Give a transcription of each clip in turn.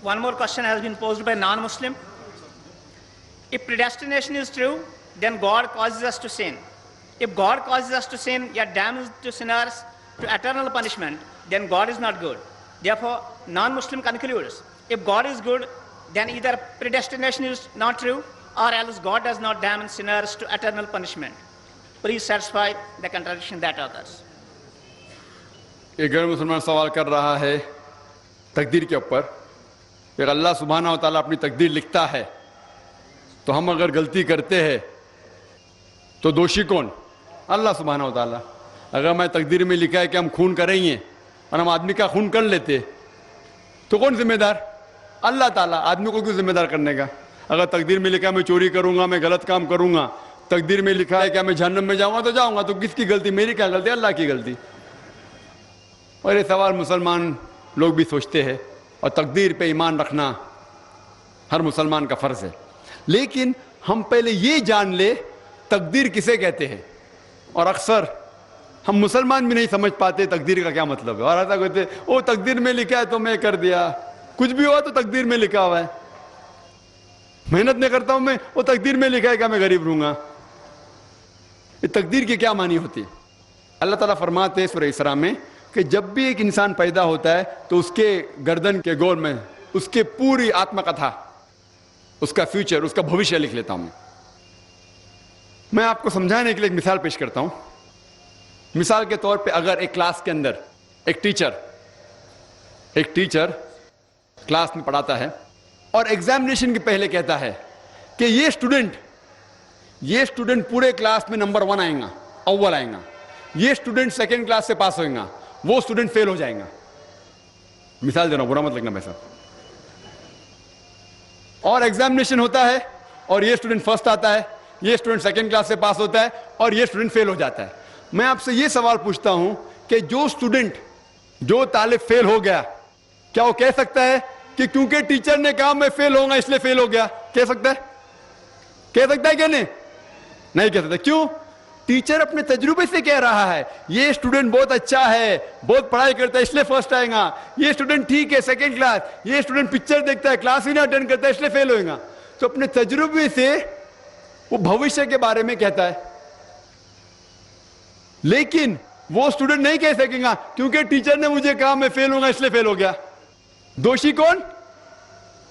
one more question has been posed by non-Muslim. If predestination is true, then God causes us to sin. If God causes us to sin, yet damns to sinners to eternal punishment, then God is not good. Therefore, non-Muslim concludes, if God is good, then either predestination is not true, or else God does not damn sinners to eternal punishment. Please satisfy the contradiction that occurs. ایک غیر مسلمان سوال کر رہا ہے تقدیر کے اوپر کہ اللہ سبحانہ و تعالیٰ اپنی تقدیر لکھتا ہے تو ہم اگر غلطی کرتے ہیں تو دوشی کون؟ اللہ سبحانہ و تعالیٰ. اگر میں تقدیر میں لکھا ہے کہ ہم خون کریں گے اور ہم آدمی کا خون کر لیتے تو کون ذمہ دار؟ اللہ تعالیٰ. آدمی کو کیوں ذمہ دار کرنے کا؟ اگر تقدیر میں لکھا ہے میں چوری کروں گا، میں غلط کام کروں گا، تقدیر میں لکھا ہے کہ میں جہنم میں جاؤں گا تو جاؤں گا، تو کس کی غلطی؟ میری کیا غلطی؟ اللہ کی غلطی. اور یہ سوال مسلمان لوگ بھی سوچتے ہیں، اور تقدیر پہ ایمان رکھنا ہر مسلمان کا فرض ہے. لیکن ہم پہلے یہ جان لے تقدیر کسے کہتے ہیں. اور اکثر ہم مسلمان بھی نہیں سمجھ پاتے تقدیر کا کیا مطلب ہے، اور ایسا کہتے ہیں وہ تقدیر میں لکھا ہے تو میں کر دیا، کچھ بھی ہوا تو تقدیر میں لکھا ہوا ہے، محنت نہیں کرتا ہوں میں، وہ تقدیر میں لکھا ہے کہ میں غریب رہوں گا. یہ تقدیر کی کیا معنی ہوتی ہے؟ اللہ تعالیٰ فرماتے ہیں سورہ اسراء میں کہ جب بھی ایک انسان پیدا ہوتا ہے تو اس کے گردن کے گول میں اس کے پوری آتما کتھا، اس کا فیوچر، اس کا بھوشیہ لکھ لیتا ہوں. میں آپ کو سمجھانے کے لیے ایک مثال پیش کرتا ہوں. مثال کے طور پہ اگر ایک کلاس کے اندر ایک ٹیچر کلاس میں پڑھاتا ہے اور ایگزامینیشن کے پہلے کہتا ہے کہ یہ اسٹوڈنٹ پورے کلاس میں نمبر 1 آئیں گا، اول آئیں گا، یہ اسٹوڈنٹ سیکنڈ کلاس سے پاس ہوئیں گا، وہ اسٹوڈنٹ فیل ہو جائیں گا. مثال دے رہا ہوں، برا مت لگنا بھائی صاحب. اور ایگزامینیشن ہوتا ہے اور یہ اسٹوڈنٹ فرسٹ آتا ہے، یہ اسٹوڈنٹ سیکنڈ کلاس سے پاس ہوتا ہے اور یہ اسٹوڈنٹ فیل ہو جاتا ہے. میں آپ سے یہ سوال پوچھتا ہوں کہ جو طالب فیل ہو گیا، کیا وہ کہہ سکتا ہے کہ کیونکہ ٹیچر نے کہا میں فیل ہوں گا اس لیے فیل ہو گیا؟ کہہ سکتا ہے کہ نہیں کہہ سکتا. کیوں؟ ٹیچر اپنے تجربے سے کہہ رہا ہے یہ اسٹوڈنٹ بہت اچھا ہے، بہت پڑھائی کرتا ہے اس لیے فرسٹ آئے گا، یہ اسٹوڈنٹ ٹھیک ہے سیکنڈ کلاس، یہ اسٹوڈنٹ پکچر دیکھتا ہے کلاس ہی نہ اٹینڈ کرتا ہے اس لیے فیل ہوئے گا. تو اپنے تجربے سے وہ بھوشیہ کے بارے میں کہتا ہے. لیکن وہ اسٹوڈنٹ نہیں کہہ سکے گا کیونکہ ٹیچر نے مجھے کہا میں فیل ہوں گا اس لیے فیل ہو گیا. دوشی کون؟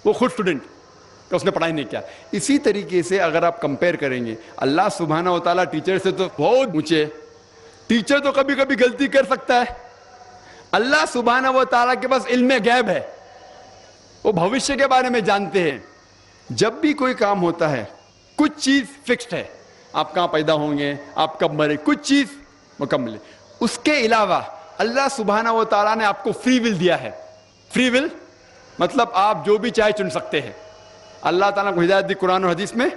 وہ خود اسٹوڈنٹ کہ اس نے پڑھائی نہیں کیا. اسی طریقے سے اگر آپ کمپیئر کریں گے، اللہ سبحانہ و تعالیٰ ٹیچر سے تو بہت اونچے. ٹیچر تو کبھی کبھی غلطی کر سکتا ہے، اللہ سبحانہ و تعالیٰ کے پاس علم غیب ہے، وہ بھوشیہ کے بارے میں جانتے ہیں. جب بھی کوئی کام ہوتا ہے کچھ چیز فکسڈ ہے، آپ کہاں پیدا ہوں گے، آپ کب مرے، کچھ چیز مکمل ہے. اس کے علاوہ اللہ سبحانہ و تعالیٰ نے آپ کو فری ول دیا ہے. فری ول مطلب آپ جو بھی چاہے چن سکتے ہیں. اللہ تعالیٰ کو ہدایت دی قرآن اور حدیث میں،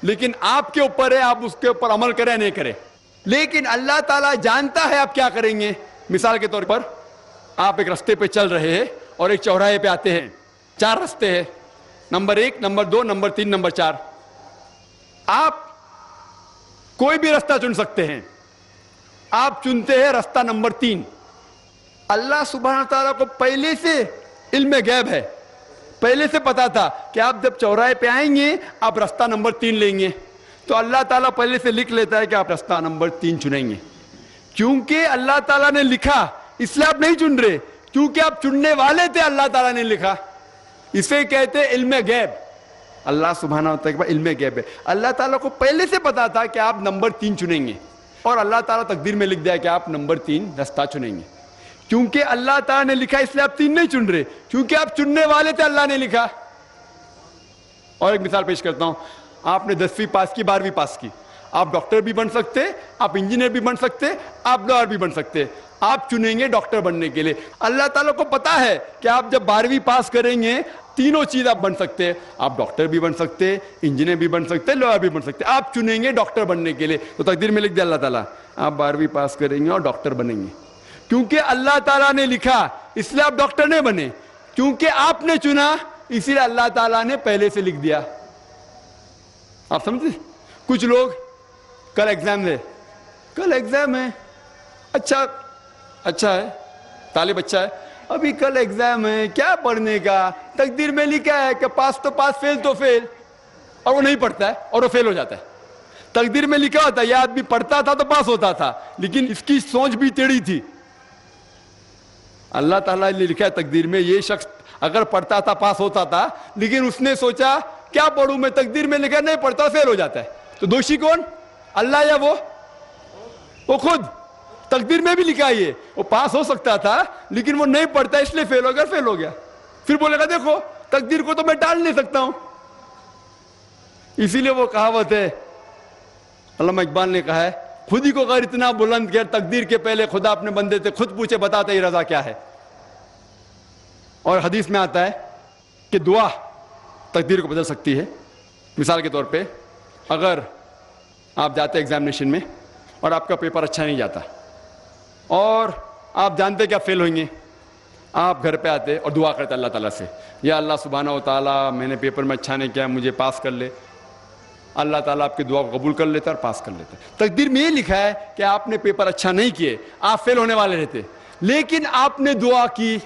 لیکن آپ کے اوپر ہے آپ اس کے اوپر عمل کریں نہیں کریں. لیکن اللہ تعالیٰ جانتا ہے آپ کیا کریں گے. مثال کے طور پر آپ ایک رستے پہ چل رہے ہیں اور ایک چوراہے پہ آتے ہیں، 4 رستے ہیں، نمبر 1، نمبر 2، نمبر 3، نمبر 4. آپ کوئی بھی رستہ چن سکتے ہیں، آپ چنتے ہیں رستہ نمبر 3. اللہ سبحانہ تعالیٰ کو پہلے سے علم غیب ہے، پہلے سے پتا تھا کہ آپ جب چوراہے پہ آئیں گے آپ رستہ نمبر 3 لیں گے. تو اللہ تعالیٰ پہلے سے لکھ لیتا ہے کہ آپ رستہ نمبر 3 چنیں گے. کیونکہ اللہ تعالیٰ نے لکھا اس لیے آپ نہیں چن رہے، کیونکہ آپ چننے والے تھے، اللہ تعالیٰ نے لکھا. اسے کہتے علم غیب. اللہ سبحانہ تعالیٰ کے علم غیب ہے. اللہ تعالیٰ کو پہلے سے پتا تھا کہ آپ نمبر 3 چنیں گے، اور اللہ تعالیٰ تقدیر میں لکھ دیا کہ آپ نمبر 3 رستہ چنیں گے. کیونکہ اللہ تعالیٰ نے لکھا اس لیے آپ 3 نہیں چن رہے، کیونکہ آپ چننے والے تھے، اللہ نے لکھا. اور ایک مثال پیش کرتا ہوں. آپ نے 10ویں پاس کی، 12ویں پاس کی، آپ ڈاکٹر بھی بن سکتے، آپ انجینئر بھی بن سکتے، آپ لائر بھی بن سکتے. آپ چنیں گے ڈاکٹر بننے کے لیے. اللہ تعالیٰ کو پتا ہے کہ آپ جب 12ویں پاس کریں گے تینوں چیز آپ بن سکتے ہیں، آپ ڈاکٹر بھی بن سکتے، انجینئر بھی بن سکتے، لائر بھی بن سکتے. آپ چنیں گے ڈاکٹر بننے کے لیے. تو تقدیر میں لکھ دیا اللہ تعالیٰ آپ 12ویں پاس کریں گے اور ڈاکٹر بنیں گے. کیونکہ اللہ تعالیٰ نے لکھا اس لیے آپ ڈاکٹر نہیں بنے، کیونکہ آپ نے چنا اسی لیے اللہ تعالیٰ نے پہلے سے لکھ دیا. آپ سمجھتے؟ کچھ لوگ کل ایگزام ہے، اچھا ہے، طالب اچھا ہے، ابھی کل ایگزام ہے, کیا پڑھنے کا, تقدیر میں لکھا ہے کہ پاس تو پاس, فیل تو فیل, اور وہ نہیں پڑھتا ہے اور وہ فیل ہو جاتا ہے. تقدیر میں لکھا ہوتا ہے یہ آدمی پڑھتا تھا تو پاس ہوتا تھا, لیکن اس کی سوچ بھی ٹیڑھی تھی. اللہ تعالیٰ نے لکھا ہے تقدیر میں یہ شخص اگر پڑھتا تھا پاس ہوتا تھا, لیکن اس نے سوچا کیا پڑھوں میں, تقدیر میں لکھا نہیں پڑھتا فیل ہو جاتا ہے. تو دوشی کون, اللہ یا وہ خود؟ تقدیر میں بھی لکھا ہے وہ پاس ہو سکتا تھا لیکن وہ نہیں پڑھتا اس لیے فیل ہو گیا, فیل ہو گیا. پھر بولے گا دیکھو تقدیر کو تو میں ٹال نہیں سکتا ہوں. اسی لیے وہ کہاوت ہے, علامہ اقبال نے کہا ہے, خود ہی کو غیر اتنا بلند کر, تقدیر کے پہلے خدا اپنے بندے سے خود پوچھے بتا تیری رضا کیا ہے. اور حدیث میں آتا ہے کہ دعا تقدیر کو بدل سکتی ہے. مثال کے طور پہ اگر آپ جاتے ایگزامینیشن میں اور آپ کا پیپر اچھا نہیں جاتا اور آپ جانتے کہ آپ فیل ہوئیں گے, آپ گھر پہ آتے اور دعا کرتے اللہ تعالیٰ سے, یا اللہ سبحانہ و تعالیٰ میں نے پیپر میں اچھا نہیں کیا, مجھے پاس کر لے. اللہ تعالیٰ آپ کی دعا کو قبول کر لیتا ہے اور پاس کر لیتا ہے. تقدیر میں یہ لکھا ہے کہ آپ نے پیپر اچھا نہیں کیے, آپ فیل ہونے والے رہتے, لیکن آپ نے دعا کی.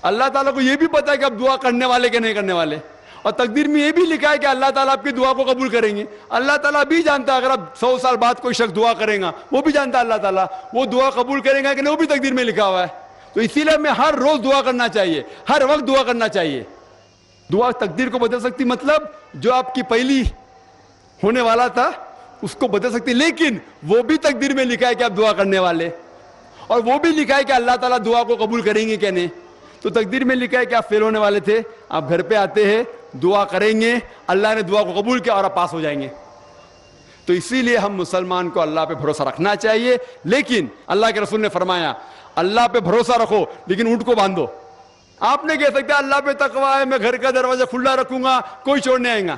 اللہ تعالیٰ کو یہ بھی پتا ہے کہ آپ دعا کرنے والے کہ نہیں کرنے والے, اور تقدیر میں یہ بھی لکھا ہے کہ اللہ تعالیٰ آپ کی دعا کو قبول کریں گے. اللہ تعالیٰ بھی جانتا ہے اگر آپ 100 سال بعد کوئی شخص دعا کرے گا, وہ بھی جانتا ہے اللہ تعالیٰ وہ دعا قبول کرے گا کہ نہیں, وہ بھی تقدیر میں لکھا ہوا ہے. تو اسی لیے ہمیں ہر روز دعا کرنا چاہیے, ہر وقت دعا کرنا چاہیے. دعا تقدیر کو بدل سکتی, مطلب جو آپ کی پہلی ہونے والا تھا اس کو بدل سکتی, لیکن وہ بھی تقدیر میں لکھا ہے کہ آپ دعا کرنے والے, اور وہ بھی لکھا ہے کہ اللہ تعالیٰ دعا کو قبول کریں گے کہ نہیں. تو تقدیر میں لکھا ہے کہ آپ فیل ہونے والے تھے, آپ گھر پہ آتے ہیں, دعا کریں گے, اللہ نے دعا کو قبول کیا اور آپ پاس ہو جائیں گے. تو اسی لیے ہم مسلمان کو اللہ پہ بھروسہ رکھنا چاہیے, لیکن اللہ کے رسول نے فرمایا اللہ پہ بھروسہ رکھو لیکن اونٹ کو باندھو. آپ نے کہہ سکتے اللہ پہ تقویٰ ہے, میں گھر کا دروازہ کھلا رکھوں گا, کوئی چور نہیں آئے گا.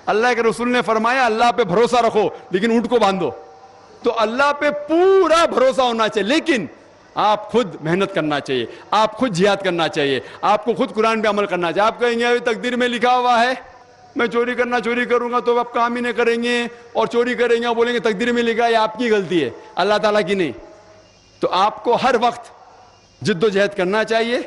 اللہ کے رسول نے فرمایا اللہ پہ بھروسہ رکھو لیکن اونٹ کو باندھو. تو اللہ پہ پورا بھروسہ ہونا چاہیے, لیکن آپ خود محنت کرنا چاہیے, آپ خود جہاد کرنا چاہیے, آپ کو خود قرآن پہ عمل کرنا چاہیے. آپ کہیں گے تقدیر میں لکھا ہوا ہے میں چوری کروں گا, تو آپ کام ہی نہیں کریں گے, اور چوری کریں گے اور بولیں گے تقدیر میں لکھا ہے, آپ کی غلطی ہے, اللہ تعالیٰ کی نہیں. تو آپ کو ہر وقت جد و جہد کرنا چاہیے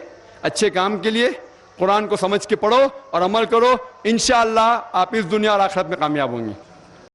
اچھے کام کے لیے. قرآن کو سمجھ کے پڑھو اور عمل کرو, انشاءاللہ آپ اس دنیا اور آخرت میں کامیاب ہوں گے.